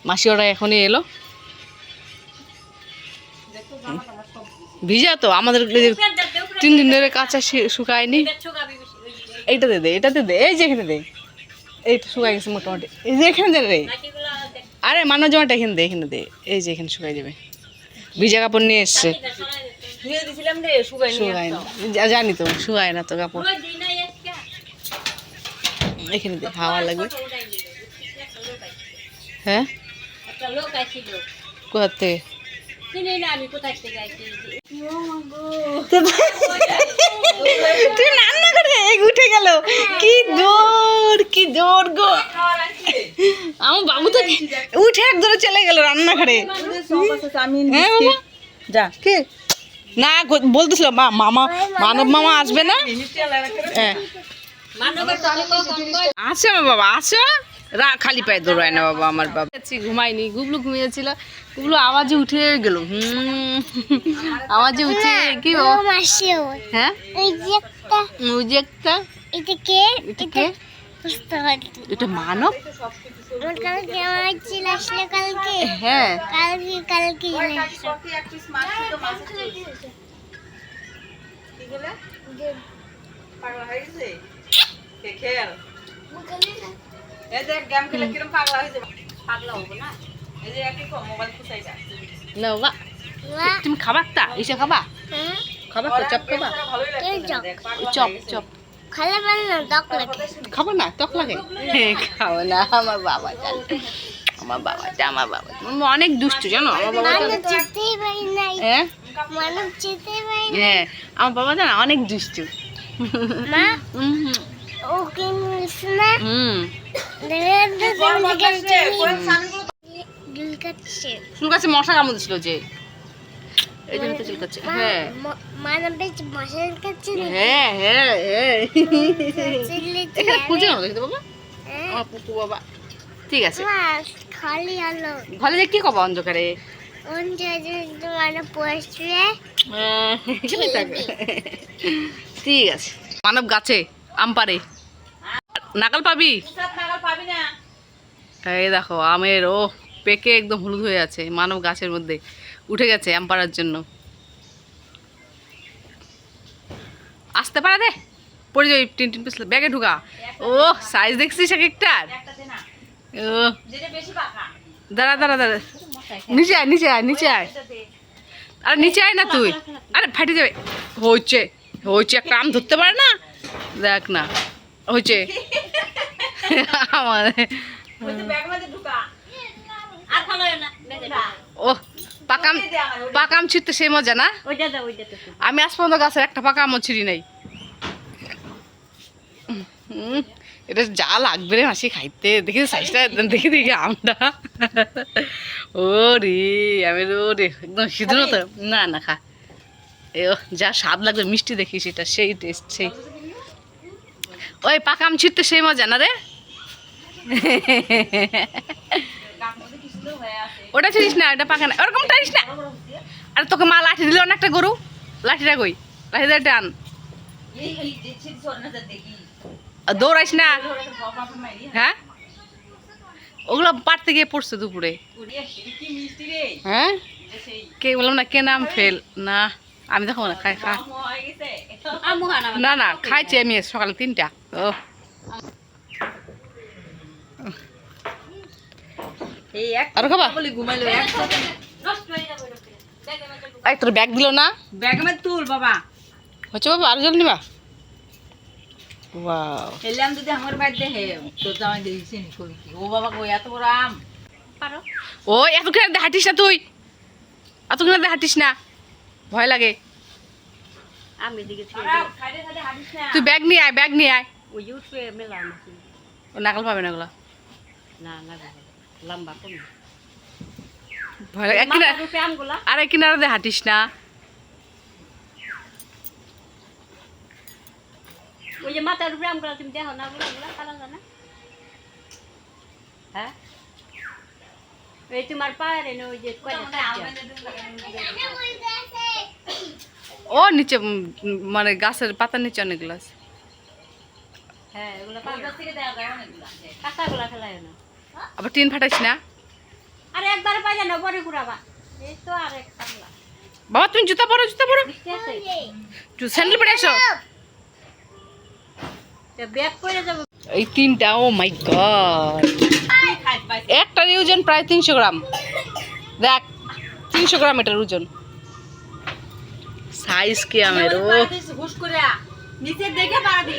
মাসি ওরা এখনই এলো, ভিজা তো আমাদের 3 দিন ধরে কাঁচা শুকায়নি। এইটাতে দে, এটাতে দে, এই যে এখানে দে, এইটা শুকাই গেছে মোটামুটি, এই যে এখানে দে রে, আরে মানব জামাটা এখানে দে, এখানে দে, এই যে এখানে শুকাই যাবে। ভিজা কাপড় নিয়ে এসছে, শুকায় না, জানি তো শুকায় না তো কাপড়, এখানে দে, হাওয়া লাগবে। হ্যাঁ কোথা থেকে তুই রান্না করে উঠে গেল, কি জোর, কি জোর গো, আমার বাবু তো উঠে এক ধরে চলে গেল রান্নাঘরে। যা কি না বলতেছিল মামা, মানব মামা আসবে না, আসো আমার বাবা, আসো, খালি পায়ে দৌড়ায় না বাবা, আমার বাবা ঘুমায়নি, গুবলু ঘুমিয়েছিল, গুবলু আওয়াজে উঠে গেল, আওয়াজে উঠে কি বাবা, হ্যাঁ ওই যে একটা, এটা মানব, হ্যাঁ তুমি খাবার তা এসে খাবা, খাবার তো চপ খাবা, চপ চপ খাবো না, টক লাগে, খাবো না, আমার বাবা জানে, আমার বাবাটা, আমার বাবা অনেক দুষ্টু জানো, আমার বাবা, হ্যাঁ হ্যাঁ আমার বাবা জানো অনেক দুষ্টু, চুল কাছে মশা কামড় দিছিল যে, এই জন্য তো চুল কাছে, হ্যাঁ হ্যাঁ হ্যাঁ হ্যাঁ এখানে খুঁজে গেল দেখতে বাবা, আমার পুকু বাবা, ঠিক আছে ঘরে যে কি কবা অন্ধকারে, ঠিক আছে। মানব গাছে আম পারে, নাগাল পাবি, এই দেখো আমের ও পেকে একদম হলুদ হয়ে আছে, মানব গাছের মধ্যে উঠে গেছে আম পাড়ার জন্য, আসতে পারে দে, পড়ে যাই, টিন পিস ব্যাগে ঢুকা, ও সাইজ দেখছিস এক একটার, ও দাঁড়া দাঁড়া দাঁড়া, নিচে আয় নিচে আয় নিচে আয়, আরে নিচে আয় না তুই, আরে ফাটে যাবে, হয়েছে হয়েছে, একটা আম ধরতে পারে না, দেখ না হয়েছে আমার, ও পাকাম পাকাম ছিঁড়তে সেই মজা না, আমি আজ পর্যন্ত গাছের একটা পাকা আমও ছিঁড়ি নাই, এটা যা লাগবে রে মাসি খাইতে, দেখি সাইজটা দেখি দেখি আমটা, ও রে আমি রে একদম সিদ্ধ তো, না না খা, এ যা স্বাদ লাগবে মিষ্টি দেখিস, এটা সেই টেস্ট, সেই ওই পাকা আম ছিঁড়তে সেই মজা না রে, ওটা ছিড়িস না, ওটা পাকা না, ওরকম টানিস না, আর তোকে মা লাঠি দিল না একটা গরু, লাঠিটা কই, লাঠিটা টান, দৌড়াইস না, হ্যাঁ ওগুলো পাড়তে গিয়ে পড়ছে দুপুরে, হ্যাঁ কে বললাম না, কে নাম ফেল না, আমি দেখো না খাই খা, না না খাইছি আমি সকালে 3টা, ও আর খাবা, এই তোর ব্যাগ দিল না, ব্যাগ মে তুল বাবা, হচ্ছে বাবা আর জল নিবা, ওয়াও এলাম যদি আমার বাইর দে হে তো জামাই দিছি নি কই কি, ও বাবা কই এত বড় আম পারো, ও এতখানে হাঁটিস না তুই, এতখানে হাঁটিস না, ভয় লাগে, আমি দিকে খাইতে খাইতে হাঁটিস না, তুই ব্যাগ নিয়ে আয়, ব্যাগ নিয়ে আয়, ওই উঠবে মেলা নাকি, ও নাকাল পাবে না ওগুলা, না না লম্বা কম, ভয় লাগে, আর এক কিনারে হাঁটিস না, ওই যে মাথার উপরে আমগুলা তুমি দেখো না, ওগুলা কালা জানা, হ্যাঁ এই তোমার পায়ে না, ওই যে ও নিচে মানে গাছের পাতার নিচে অনেকগুলো আছে, হ্যাঁ এগুলো পাঁচ গাছ থেকে দেওয়া যায় অনেকগুলা, কাঁচাগুলা ফেলায় না, আবার টিন ফাটাইস না। আরে একবারে পাইলে না পরে ঘুরাবা। এই তো আরেক সামলা। বাবা তুমি জুতা পরো, জুতা পরো, ঠিক আছে? স্যান্ডেল পরে এসো। তো ব্যাগ করে যাব। এই তিনটা, ও মাই গড, একটার ওজন প্রায় 300 গ্রাম। দেখ 300 গ্রাম এটার ওজন। সাইজ কি আমের, ও হুশ করে নিচে দেখে পারবি।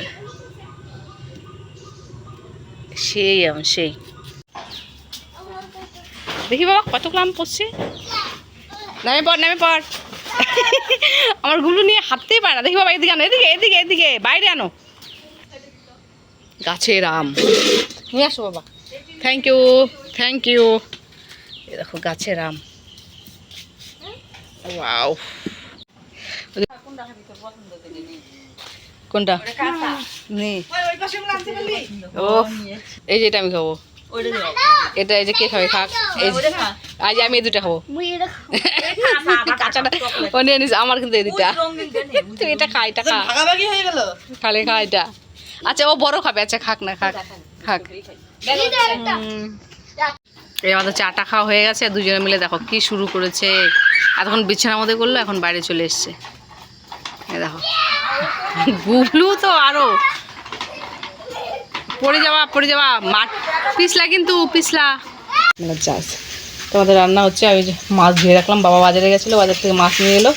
সেই আম সেই। দেখি বাবা কত গ্রাম পড়ছে। নামে পড়, নামে পড়। আমার গুলো নিয়ে হাঁটতেই পারে না। দেখি বাবা এদিকে আনো, এদিকে এদিকে এদিকে, বাইরে আনো। গাছের আম নিয়ে আসো বাবা। Thank you, thank you. এই দেখো গাছের আম। ওয়াও, কোনটা নে? ও এই যে এটা আমি খাবো। এটা এই যে কে খাবে খাক। এই যে আজ আমি এই দুটা খাবো। কাঁচাটা ও নিয়ে নিস, আমার কিন্তু এই দুটা। তুই এটা খা, এটা খা, ভাগাভাগি হয়ে গেল। খালে খা এটা। আচ্ছা ও বড় খাবে, আচ্ছা খাক না, খাক খাক। এই আমাদের চাটা খাওয়া হয়ে গেছে। দুজনে মিলে দেখো কি শুরু করেছে। এতক্ষণ বিছানার মধ্যে করলো, এখন বাইরে চলে এসছে। এই দেখো গুবলু তো আরো পড়ে যাওয়া মাঠ পিছলা, কিন্তু পিছলা চাষ। তোমাদের রান্না হচ্ছে। আমি মাছ ধুয়ে রাখলাম, বাবা বাজারে গেছিলো, বাজার থেকে মাছ নিয়ে এলো।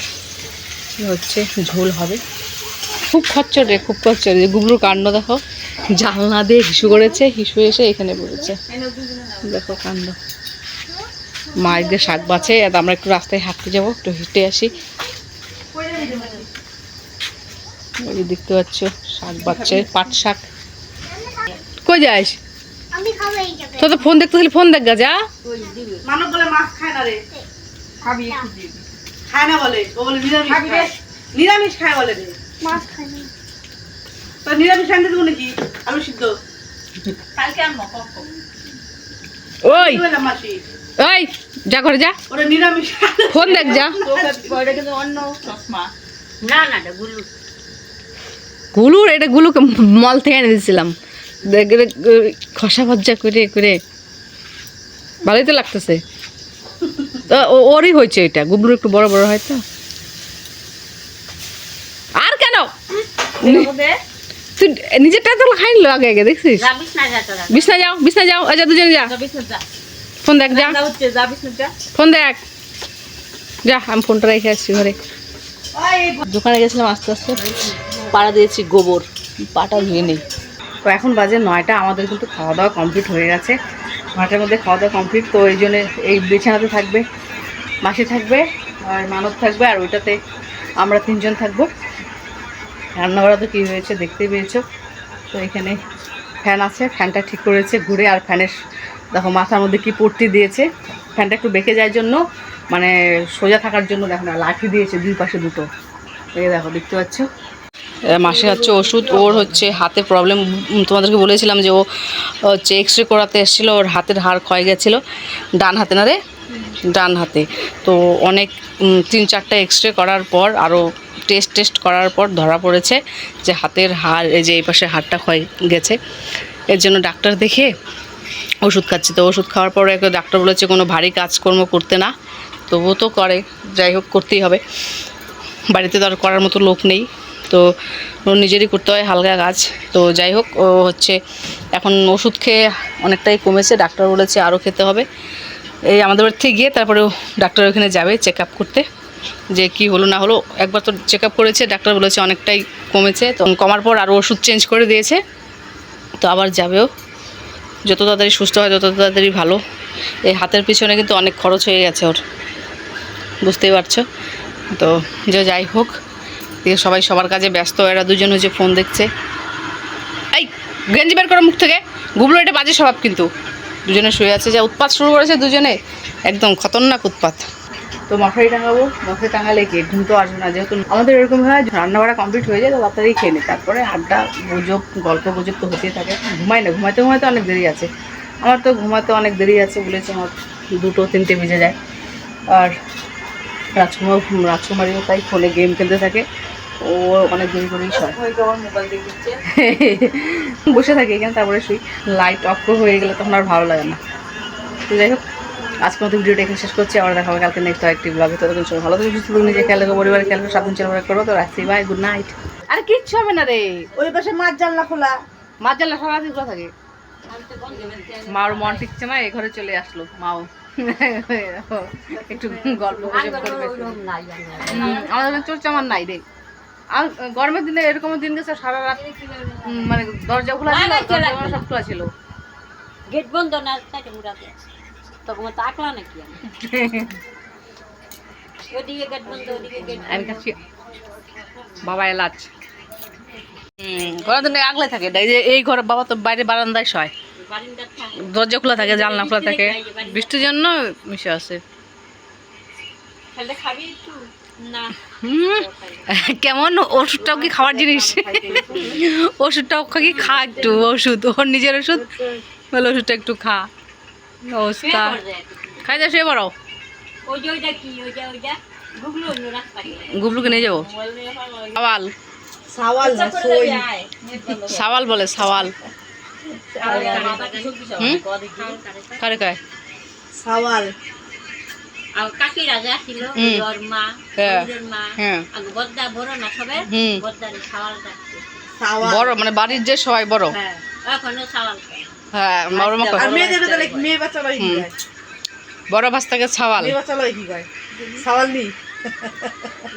হচ্ছে ঝোল হবে। খুব খচ্চর রে, খুব খচ্চর। গুবলুর কাণ্ড দেখো, জানলা দিয়ে হিসু করেছে, হিসু এসে এখানে পড়েছে। দেখো কাণ্ড। মা একদিকে শাক বাছে, আর আমরা একটু রাস্তায় হাঁটতে যাবো, একটু হেঁটে আসি। ওই দেখতে পাচ্ছ শাক বাচ্ছে, পাট শাক। কই যাস? তো তো ফোন দেখতে, ফোন দেখ গা, যা। মানব বলে মাছ খায় না রে, খাবি একটু দিয়ে দিবি। খায় না বলে, ও বলে নিরামিষ খায়। নিরামিষ খায় বলে রে, মাছ খায় না। তো নিরামিষ আনতে দেবো নাকি? আলু সিদ্ধ কালকে আনবো। ওই মাসি ওই যা করে যা, ওরে নিরামিষ ফোন দেখ যা। ওটা কিন্তু অন্য চশমা না না এটা গুলু। গুলুর, এটা গুলুকে মল থেকে এনে দিয়েছিলাম। দেখ খসা ভজ্জা করে করে ভালোই তো লাগতেছে। তো ওরই হয়েছে এটা, গুবলুর একটু বড় বড় হয় তো। আর কেন তুই নিজেরটা তো খাই নিল আগে আগে, দেখছিস? বিছনা যাও, বিছনা যাও, আচ্ছা দুজনে যা। ফোন দেখ যা, ফোন দেখ যা। আমি ফোনটা রেখে আসছি ঘরে। দোকানে গেছিলাম, আস্তে আস্তে পাড়া দিয়েছি গোবর, পাটা ধুয়ে নেই। তো এখন বাজে 9টা। আমাদের কিন্তু খাওয়া দাওয়া কমপ্লিট হয়ে গেছে। 9টার মধ্যে খাওয়া দাওয়া কমপ্লিট। তো এই জন্য এই বিছানাতে থাকবে মাসি, থাকবে আর মানব থাকবে, আর ওইটাতে আমরা 3 জন থাকবো। রান্নাবাড়া তো কী হয়েছে দেখতেই পেয়েছো। তো এখানে ফ্যান আছে, ফ্যানটা ঠিক করেছে ঘুরে। আর ফ্যানের দেখো মাথার মধ্যে কি পট্টি দিয়েছে, ফ্যানটা একটু বেঁকে যায় জন্য, মানে সোজা থাকার জন্য। দেখো না লাঠি দিয়েছে দুই পাশে দুটো, এই দেখো দেখতে পাচ্ছ। মাসে হচ্ছে ওষুধ, ওর হচ্ছে হাতে প্রবলেম। তোমাদেরকে বলেছিলাম যে ও হচ্ছে এক্স রে করাতে এসেছিলো, ওর হাতের হাড় ক্ষয় গেছিলো। ডান হাতে না রে, ডান হাতে। তো অনেক 3-4টা এক্স রে করার পর, আরও টেস্ট করার পর ধরা পড়েছে যে হাতের হাড়, এই যে এই পাশে হাড়টা ক্ষয় গেছে। এর জন্য ডাক্তার দেখে ওষুধ খাচ্ছে। তো ওষুধ খাওয়ার পরে একটা ডাক্তার বলেছে কোনো ভারী কাজকর্ম করতে না। তবুও তো করে, যাই হোক করতেই হবে, বাড়িতে তো আর করার মতো লোক নেই। তো নিজেরই করতে হয় হালকা কাজ। তো যাই হোক, ও হচ্ছে এখন ওষুধ খেয়ে অনেকটাই কমেছে। ডাক্তার বলেছে আরও খেতে হবে। এই আমাদের বাড়ি থেকে গিয়ে তারপরে ডাক্তার ওখানে যাবে চেক আপ করতে, যে কি হলো না হলো। একবার তো চেক আপ করেছে, ডাক্তার বলেছে অনেকটাই কমেছে। তো কমার পর আরও ওষুধ চেঞ্জ করে দিয়েছে। তো আবার যাবেও, যত তাড়াতাড়ি সুস্থ হয় তত তাড়াতাড়ি ভালো। এই হাতের পিছনে কিন্তু অনেক খরচ হয়ে গেছে ওর, বুঝতেই পারছো। তো যাই হোক, সবাই সবার কাজে ব্যস্ত। এরা দুজন হচ্ছে ফোন দেখছে। এই গেঞ্জি বের করো মুখ থেকে। গুবলো এটা বাজে স্বভাব কিন্তু। দুজনে শুয়ে আছে, যা উৎপাত শুরু করেছে দুজনে, একদম খতরনাক উৎপাত। তো মশারি টাঙাবো, মশারি টাঙালে কি ঘুম তো আসবে না। যেহেতু আমাদের এরকম হয়, রান্না বাড়া কমপ্লিট হয়ে যায় তো তাড়াতাড়ি খেয়ে নিই, তারপরে আড্ডা গুজব গল্প গুজব তো হতেই থাকে। ঘুমাই না, ঘুমাইতে অনেক দেরি আছে। আমার তো ঘুমাতে অনেক দেরি আছে বলেছে, আমার 2-3টে বেজে যায়। আর রাজকুমারীও তাই ফোনে গেম খেলতে থাকে, ও অনেক দেরি করেই শোয়। মোবাইল দেখছে বসে থাকে এখানে, তারপরে শুই। লাইট অফ হয়ে গেলে তখন আর ভালো লাগে না। তো যাই হোক আজকে মতো ভিডিওটা এখানে শেষ করছি, আবার দেখা হবে কালকে নেক্সট আরেকটি ব্লগে। ততক্ষণ সবাই ভালো থেকে সুস্থ থাকুন, নিজে খেয়াল রাখো, পরিবারের খেয়াল রাখো, সাবধান চলাফেরা করবো। তো রাখছি, বাই, গুড নাইট। আরে কিচ্ছু হবে না রে, ওই পাশে মাছ জানলা খোলা। মাছ জানলা সব আছে, খোলা থাকে। মার মন ঠিকছে না, এই ঘরে চলে আসলো মাও একটু গল্প গুজব করবে। আমাদের চলছে, আমার নাই রে। আর গরমের দিনে এরকম দিন গেছে সারা রাত, মানে দরজা খোলা ছিল, দরজা সব খোলা ছিল। গেট বন্ধ না তাইতে মুরাতে তখন তো আকলা নাকি আমি ওদিকে গেট বন্ধ ওদিকে গেট আমি খাচ্ছি বাবা এলাচ। ঘরের দিনে আগলে থাকে, এই যে এই ঘর বাবা তো বাইরে বারান্দায় শয়, বারিন্দা থাকে দরজা খোলা থাকে, জানলা খোলা থাকে, বৃষ্টির জন্য মিশে আছে। তাহলে খাবি একটু না কেমন ওষুধটাও কি খাওয়ার জিনিস? ওষুধটাও কি খা, একটু ওষুধ, ওর নিজের ওষুধ বলে ওষুধটা একটু খা। অবস্থা খাই যা, শুয়ে পড়ো। ওই যে ওইটা কি ওইটা গুগলো অন্য রাস্তা গুবলুকে নিয়ে যাবো। সাওয়াল, সাওয়াল না সই। সাওয়াল বলে, সাওয়াল। কারে কায় সাওয়াল আর কাকি রাজা ছিল ওর মা হ্যাঁ, ওর মা হ্যাঁ। আর বদ্দা বড় না সবে হুম। বদ্দারে সাওয়াল ডাকতো সাওয়াল বড় মানে বাড়ির যে সবাই বড়। হ্যাঁ এখনো সাওয়াল খায়। হ্যাঁ, বড় মা আর মেয়েদের তাহলে মেয়ে বাচ্চা লয় কি গায়? বড় ভাস্তাকে সাওয়াল, মেয়ে বাচ্চা লয় কি গায়? সাওয়াল নি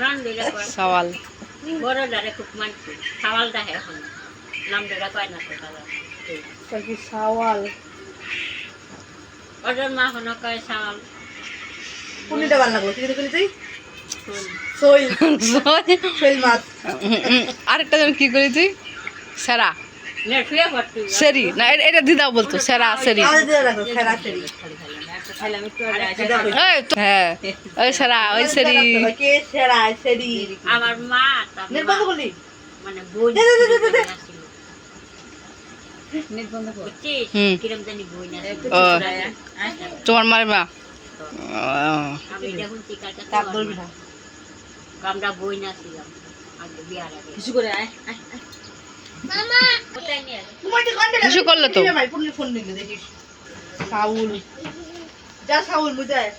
নাম দিলে কয় সাওয়াল। বড় ডারে খুব মানছি সাওয়াল ডাকে এখন নাম দিলে কয় না তো সাওয়াল কি সাওয়াল ওর মা এখনো কয় সাওয়াল কোনটা ভালো লাগলো কি করে তুই সই সই মাছ আরেকটা যেন কি করি তুই, সেরা নে শুয়ে পড়তুই সেরি না, এটা দিদাও বলতো, সেরা সেরি। আজ দিয়ে রাখো খেলা সেরি খাইলাম একটু এই তো, হ্যাঁ ওই সেরা, ওই সেরি। কে সেরা সেরি আমার মা তার নির্বন্ধ করলি মানে বই দে, দে, দে, দে, দে। হুম। কিরম জানি বই না ও, তোমার মার মা। আমি যখন টিকাটা তাপ ধরবি না আমরা বই না ছিলাম আগে বিয়ার আগে কিছু করে আয় কোথায় নিয়ে কুমারটি কান্দে কিছু করলে তো। ভাই ফোন নিলে দেখিস সাউল যা সাউল বুঝায়